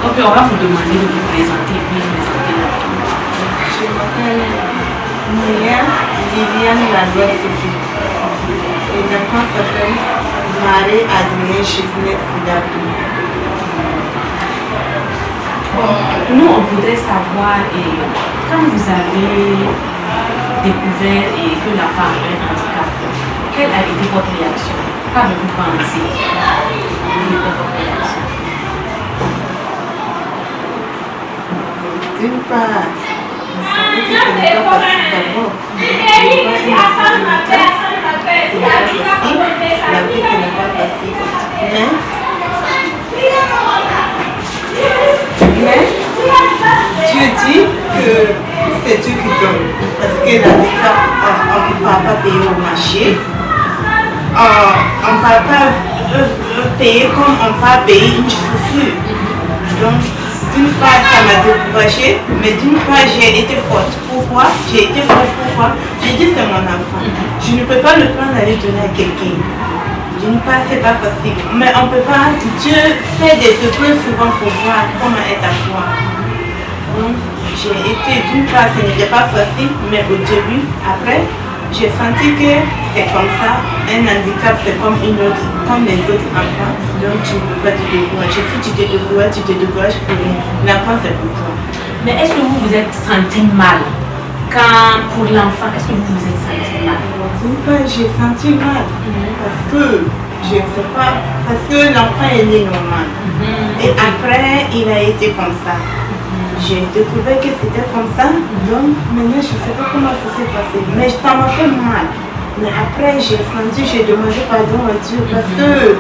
Ok, on va vous demander de vous présenter et puis présenter l'enfant. Je m'appelle Myriam Viviane Ladois Sophie. Et l'enfant s'appelle Marie-Adrien Chisnet Fidabou. Bon, nous, on voudrait savoir, quand vous avez découvert que l'enfant avait un handicap, quelle a été votre réaction? Qu'avez-vous pensé? Quelle était votre réaction? D'une part, je savais que ce n'est pas facile d'abord. La vie, ce n'est pas facile. Mais Dieu dit que c'est Dieu qui donne. Parce que l'handicap, on ne peut pas payer au marché. On ne peut pas payer comme on peut payer une chaussure. Donc, d'une part, ça m'a découragée, mais d'une part, j'ai été forte. Pourquoi? J'ai été forte, pourquoi? J'ai dit c'est mon enfant. Je ne peux pas le prendre à lui donner à quelqu'un. D'une part, c'est pas facile. Mais on ne peut pas. Dieu fait des épreuves souvent pour voir comment est ta foi. Donc, j'ai été, d'une part, ce n'était pas facile, mais au début, après, j'ai senti que c'est comme ça. Un handicap, c'est comme les autres enfants. Donc, tu ne peux pas te décourager. Si tu te décourages pour rien. L'enfant, c'est pour toi. Mais est-ce que vous vous êtes senti mal? Pour l'enfant, est-ce que vous vous êtes senti mal? D'une part, j'ai senti mal. Parce que, je ne sais pas, parce que l'enfant est né normal. Et après, il a été comme ça. J'ai découvert que c'était comme ça, donc maintenant je ne sais pas comment ça s'est passé, mais ça m'a fait mal. Mais après j'ai demandé pardon à Dieu parce que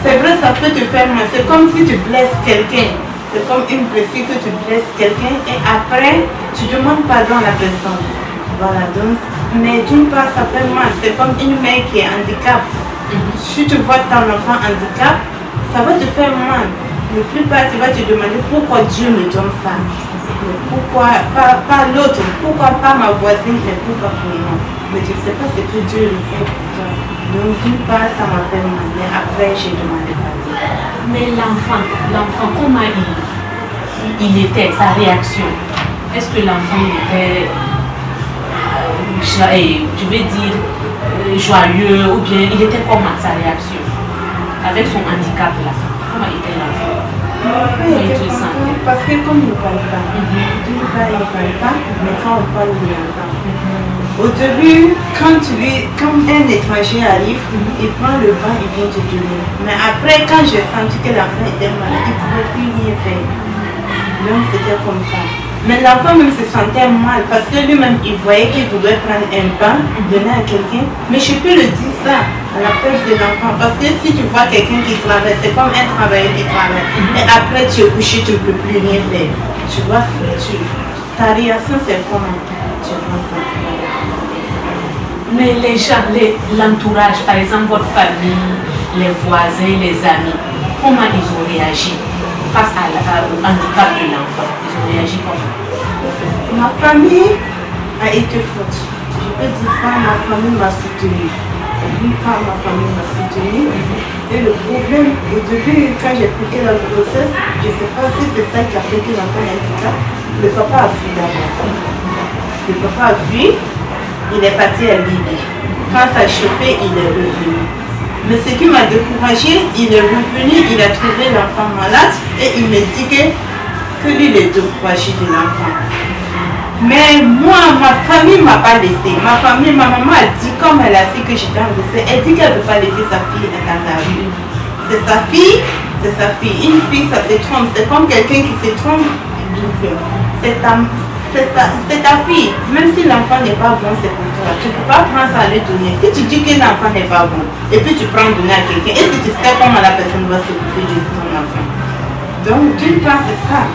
c'est vrai ça peut te faire mal, c'est comme si tu blesses quelqu'un, c'est comme une blessure que tu blesses quelqu'un et après tu demandes pardon à la personne. Voilà, donc, mais d'une part ça fait mal, c'est comme une mère qui est handicap. Si tu vois ton enfant handicap, ça va te faire mal. Le plus bas, tu vas te demander pourquoi Dieu me donne ça. Pourquoi pas l'autre, pourquoi pas ma voisine, mais pourquoi pour moi. Mais tu ne sais pas ce que Dieu le fait pour toi. Donc d'une part, ça m'a fait mal, mais après j'ai demandé pardon. Mais l'enfant, comment il était, sa réaction? Est-ce que l'enfant était, je vais dire, joyeux ou bien il était comment sa réaction avec son handicap là? Comment était l'enfant? Parce que comme il ne parle pas, d'une part il ne parle pas, mais quand on parle, il entend. Au début, quand un étranger arrive, il prend le banc, il vient te donner. Mais après, quand j'ai senti que l'enfant était malade, il ne pouvait plus rien faire. Donc c'était comme ça. Mais l'enfant même se sentait mal parce que lui-même il voyait qu'il voulait prendre un pain, donner à quelqu'un. Mais je peux le dire ça à la place de l'enfant parce que si tu vois quelqu'un qui travaille, c'est comme un travailleur qui travaille. Et après tu es couché, tu ne peux plus rien faire. Tu vois, ta réaction c'est comment tu vois ça. Mais les gens, l'entourage, par exemple votre famille, les voisins, les amis, comment ils ont réagi face au handicap de l'enfant? Ils ont réagi comment? Ma famille a été forte. Je peux dire ça, ma famille m'a soutenue. D'une part, ma famille m'a soutenue. Et le problème, au début, quand j'ai piqué la grossesse, je ne sais pas si c'est ça qui a fait que l'enfant est handicap. Le papa a fui d'abord. Le papa a fui, il est parti à Libye. Quand ça a chauffé, il est revenu. Mais ce qui m'a découragé, il est revenu, il a trouvé l'enfant malade et il me dit que lui, il est découragé de l'enfant. Mais moi, ma famille ne m'a pas laissé. Ma maman a dit, comme elle a su que j'étais enlevée, elle dit qu'elle ne peut pas laisser sa fille dans la rue. C'est sa fille. Une fille, ça se trompe. C'est comme quelqu'un qui se trompe. C'est ta fille. Même si l'enfant n'est pas bon, c'est pour toi. Tu ne peux pas prendre ça à lui donner. Si tu dis que l'enfant n'est pas bon, et puis tu prends donner à quelqu'un, et si tu sais comment la personne va s'occuper de ton enfant. Donc, d'une part, c'est ça.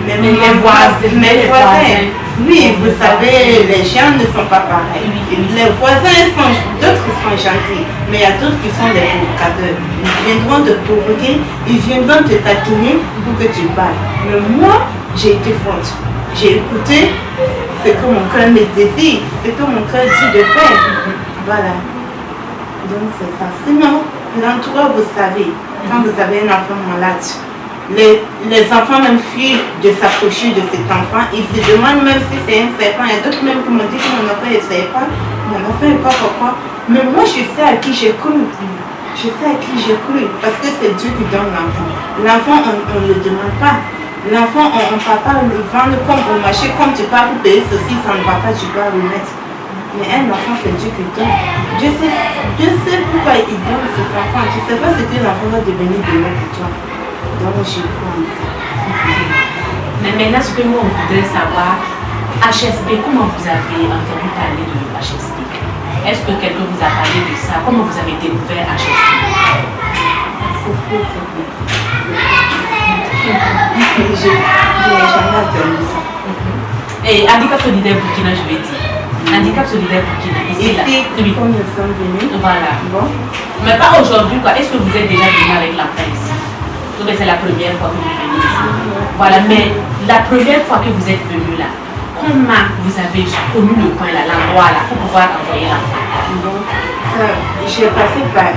Mais les voisins, oui, vous savez, les gens ne sont pas pareils. Les voisins, d'autres sont gentils, mais il y a d'autres qui sont des provocateurs. Ils viendront te provoquer, ils viendront te taquiner pour que tu parles. Mais moi, j'ai été forte. J'ai écouté ce que mon cœur me désire, ce que mon cœur dit de faire. Voilà. Donc c'est ça. Sinon, l'entourage, vous savez, quand vous avez un enfant malade, Les enfants même fuient de s'approcher de cet enfant. Ils se demandent même si c'est un serpent. Il y a d'autres même qui m'ont dit que mon enfant est serpent. Mon enfant n'est pas pourquoi. Mais moi, je sais à qui j'ai cru. Je sais à qui j'ai cru. Parce que c'est Dieu qui donne l'enfant. L'enfant, on ne le demande pas. L'enfant, on ne va pas le vendre comme au marché. Comme tu pars pour payer ceci, ça ne va pas, tu dois le mettre. Mais un enfant, c'est Dieu qui donne. Dieu sait pourquoi il donne cet enfant. Tu ne sais pas ce que l'enfant va devenir demain pour toi. Donc, je crois. Mais maintenant, ce que nous, on voudrait savoir, HSP, comment vous avez entendu parler de HSP? Est-ce que quelqu'un vous a parlé de ça? Comment vous avez découvert HSP? Je n'ai jamais entendu ça. Et handicap solidaire Burkina, je vais dire. Handicap solidaire Burkina, ici, là. Oui. Comme nous sommes venus. Voilà. Bon. Mais pas aujourd'hui, quoi. Est-ce que vous êtes déjà venu avec l'enfant ici? C'est la première fois que vous venez ici. Voilà, mais la première fois que vous êtes venu là, comment vous avez connu le coin là, l'endroit là, pour pouvoir envoyer l'enfant? Bon, j'ai passé par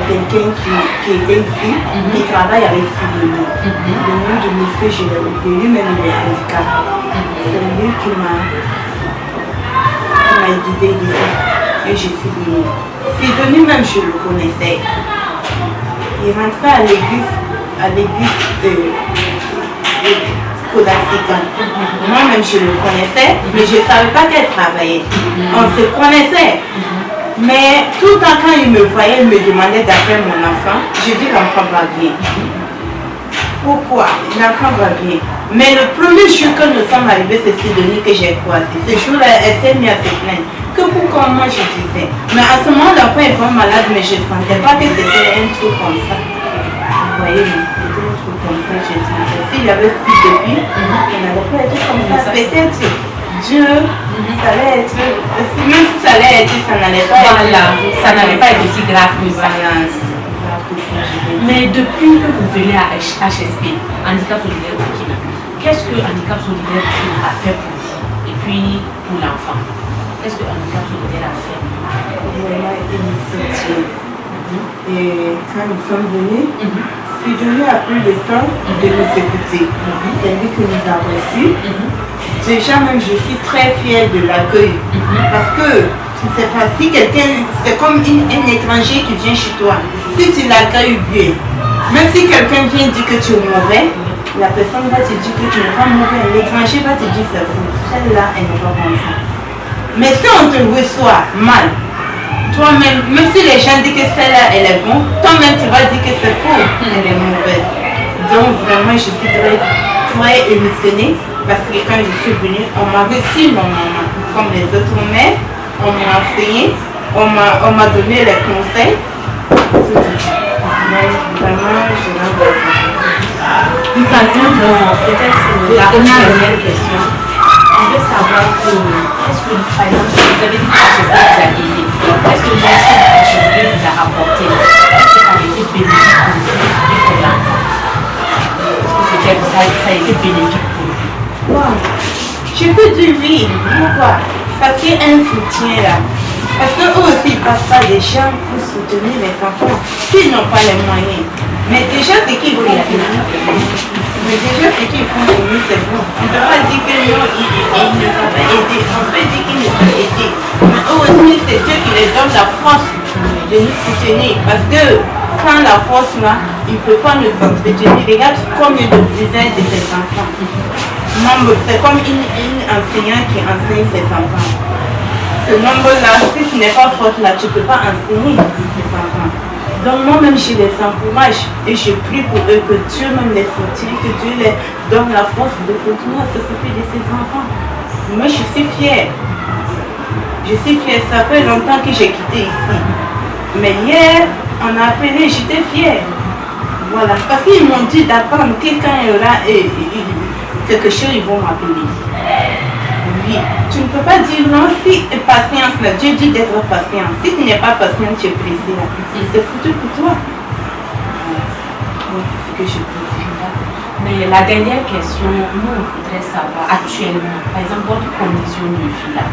quelqu'un qui était ici, qui travaille avec Fidélie. Le nom du monsieur, je l'ai oublié, lui-même il est handicapé. C'est lui qui m'a guidé d'ici. Et je suis venue. Fidélie même, je le connaissais. Il rentrait à l'église scolastique. Moi-même, je le connaissais, mais je ne savais pas qu'elle travaillait. On se connaissait. Mais tout le temps, quand il me voyait, il me demandait d'appeler mon enfant. Je dis l'enfant va bien. Pourquoi? L'enfant va bien. Mais le premier jour que nous sommes arrivés, c'est Sidonie que j'ai croisé. Ce jour-là, elle s'est mise à se plaindre. Que pourquoi moi je disais. Mais à ce moment, l'enfant est pas malade, mais je ne sentais pas que c'était un truc comme ça. Vous voyez, c'était un truc comme ça, je sentais. S'il y avait plus de vie, on n'allait pas être comme ça. Peut-être Dieu, ça allait être, même si ça allait être, ça n'allait pas être. Voilà, ça n'allait pas être aussi grave que ça. Mais depuis que vous venez à HSP, Handicap Solidaire Burkina, qu'est-ce que Handicap Solidaire Burkina a fait pour vous et puis pour l'enfant? Qu'est-ce que Handicap Solidaire a fait? Voilà, initiative. Et quand nous sommes venus, Sidonie a pris le temps de nous écouter. C'est lui qui nous a reçus. Déjà même, je suis très fière de l'accueil. Parce que, tu ne sais pas, si quelqu'un, c'est comme un étranger qui vient chez toi. Si tu l'accueilles bien, même si quelqu'un vient dire que tu es mauvais, la personne va te dire que tu n'es pas mauvais. L'étranger va te dire c'est faux. Celle-là, elle n'est pas comme ça. Mais si on te reçoit mal, toi-même, même si les gens disent que celle-là, elle est bonne, toi-même, tu vas dire que c'est faux, elle est mauvaise. Donc, vraiment, je suis très émotionnée parce que quand je suis venue, on m'a reçu mon maman, comme les autres mères, on m'a enseigné, on m'a donné les conseils. Mais vraiment, je remercie. Nous parlons peut-être la dernière question. On veut savoir que, est-ce que, par exemple, vous avez dit que HSP vous a aidé. Est-ce que HSP vous a apporté? Est-ce que ça a été bénéfique pour l'enfant? Est-ce que ça a été bénéfique pour lui? Wow. Je peux dire oui. Pourquoi? Parce qu'il y a un soutien là. Parce qu'eux aussi, ils ne passent pas des gens pour soutenir les enfants s'ils n'ont pas les moyens. Mais déjà, ce qu'ils font pour nous, c'est bon. On ne peut pas dire que non, ils ne sont pas aidés. On peut dire qu'ils nous ont aidés. Mais eux aussi, c'est Dieu qui les donne la force de nous soutenir. Parce que sans la force là, ils ne peuvent pas nous entretenir. Regarde combien de dizaines de ces enfants. C'est comme une enseignante qui enseigne ses enfants. Ce nombre-là, si tu n'es pas forte là, tu ne peux pas enseigner ces enfants. Donc moi-même, je les encourage et je prie pour eux que Dieu même les fortifie, que Dieu les donne la force de continuer à s'occuper de ces enfants. Moi, je suis fière. Je suis fière. Ça fait longtemps que j'ai quitté ici. Mais hier, on a appelé, j'étais fière. Voilà. Parce qu'ils m'ont dit d'attendre que quand il y aura quelque chose, ils vont m'appeler. Oui. Tu ne peux pas dire non, si patience là, Dieu dit d'être patient. Si tu n'es pas patient, tu es pressé là. C'est foutu pour toi. C'est ce que je peux dire. Mais la dernière question, nous on voudrait savoir actuellement, par exemple, votre condition de vie là,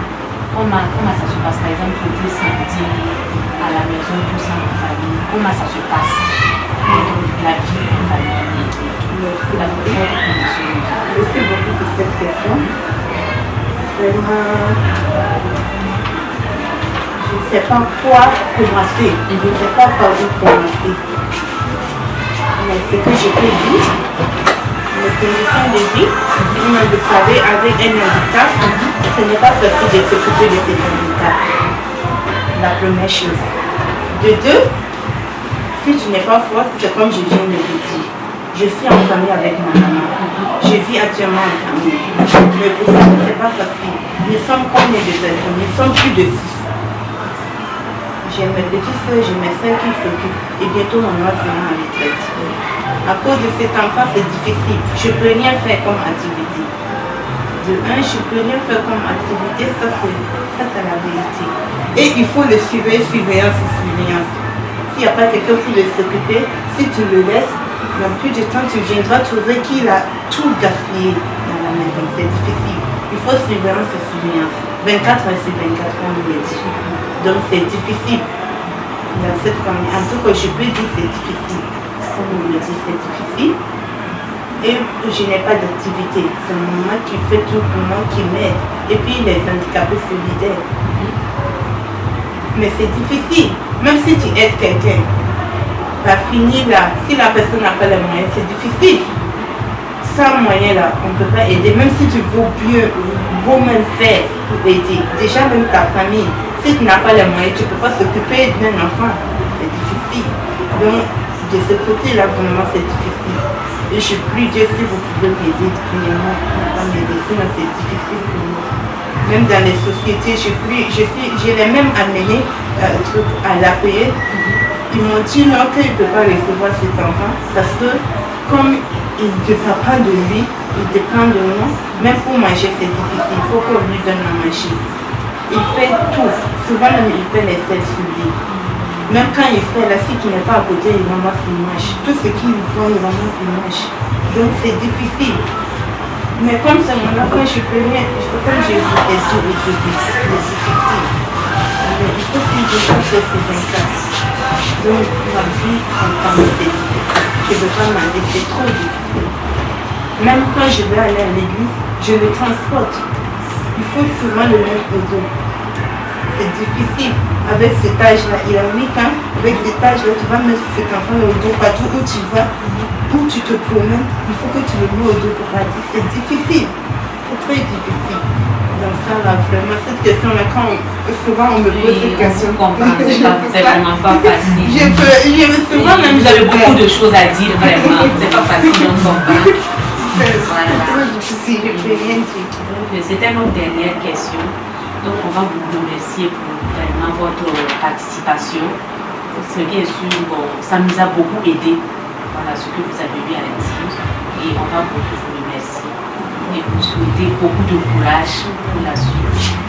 comment ça se passe? Par exemple, pour le samedi à la maison, tout ça en famille, comment ça se passe? La vie en famille et tout. Merci beaucoup pour cette question. Vraiment, je ne sais pas quoi commencer. Je ne sais pas par où commencer. Mais ce que je peux dire, mes conditions de vie, comme vous savez, avec un handicap, ce n'est pas facile de s'occuper de cet handicap. La première chose. De deux, si tu n'es pas forte, c'est comme je viens de le dire. Je suis en famille avec ma maman. Je vis actuellement en famille. Mais pour ça, ce n'est pas facile. Nous sommes combien de personnes? Nous sommes plus de 6. J'ai mes petites soeurs, j'ai mes soeurs qui s'occupent. Et bientôt, mon mari sera en retraite. À cause de cet enfant, c'est difficile. Je ne peux rien faire comme activité. De un, je ne peux rien faire comme activité. Ça, c'est la vérité. Et il faut le suivre, surveillance. S'il n'y a pas quelqu'un pour le s'occuper, si tu le laisses, dans plus de temps, tu viendras trouver qu'il a tout gaspillé dans la maison. C'est difficile. Il faut surveillance. 24 heures sur 24 heures, on le dit. Donc c'est difficile dans cette famille. En tout cas, je peux dire que c'est difficile. Comme on le dit, c'est difficile. Et je n'ai pas d'activité. C'est mon maman qui fait tout pour moi, qui m'aide. Et puis les handicapés solidaires. Mais c'est difficile. Même si tu aides quelqu'un, va finir là. Si la personne n'a pas les moyens, c'est difficile. Sans moyens là, on ne peut pas aider. Même si tu veux bien, beau même faire pour aider. Déjà même ta famille, si tu n'as pas les moyens, tu ne peux pas s'occuper d'un enfant. C'est difficile. Donc de ce côté-là, vraiment c'est difficile. Et je prie Dieu si vous pouvez m'aider, premièrement, pas m'aider, sinon c'est difficile pour moi. Même dans les sociétés, je l'ai même amené à l'APE. Ils m'ont dit non, qu'il ne peut pas recevoir cet enfant parce que comme il ne dépend pas de lui, il dépend de moi, même pour manger c'est difficile, il faut qu'on lui donne à manger. Il fait tout, souvent même il fait les selles sur lui. Même quand il fait la fille qui n'est pas à côté, il ramasse le manche. Tout ce qu'il voit, il ramasse le manche. Donc c'est difficile. Mais comme c'est mon enfant, je peux rien, comme je vous ai dit au début, c'est difficile. Mais il faut que je fasse ces 24. Donc ma vie en famille c'est difficile. Je ne veux pas m'en laisser, c'est trop difficile. Même quand je vais aller à l'église, je le transporte. Il faut souvent le mettre au dos. C'est difficile. Avec cet âge-là, il a 8 ans, avec cet âge-là, tu vas mettre cet enfant au dos partout où tu vas, où tu te promènes, il faut que tu le mets au dos pour partir. C'est difficile. C'est très difficile. Donc ça, là, vraiment, cette question-là, souvent on me pose cette question. C'est vraiment pas facile. Souvent même vous avez beaucoup de choses à dire, vraiment. C'est pas facile, on comprend. Voilà. C'est très difficile, je peux rien dire. C'était notre dernière question. Donc, on va vous remercier pour vraiment votre participation. Parce que bien sûr, bon, ça nous a beaucoup aidé. Voilà ce que vous avez eu à dire. Et on va beaucoup vous remercier. Et vous souhaiter beaucoup de courage pour la suite.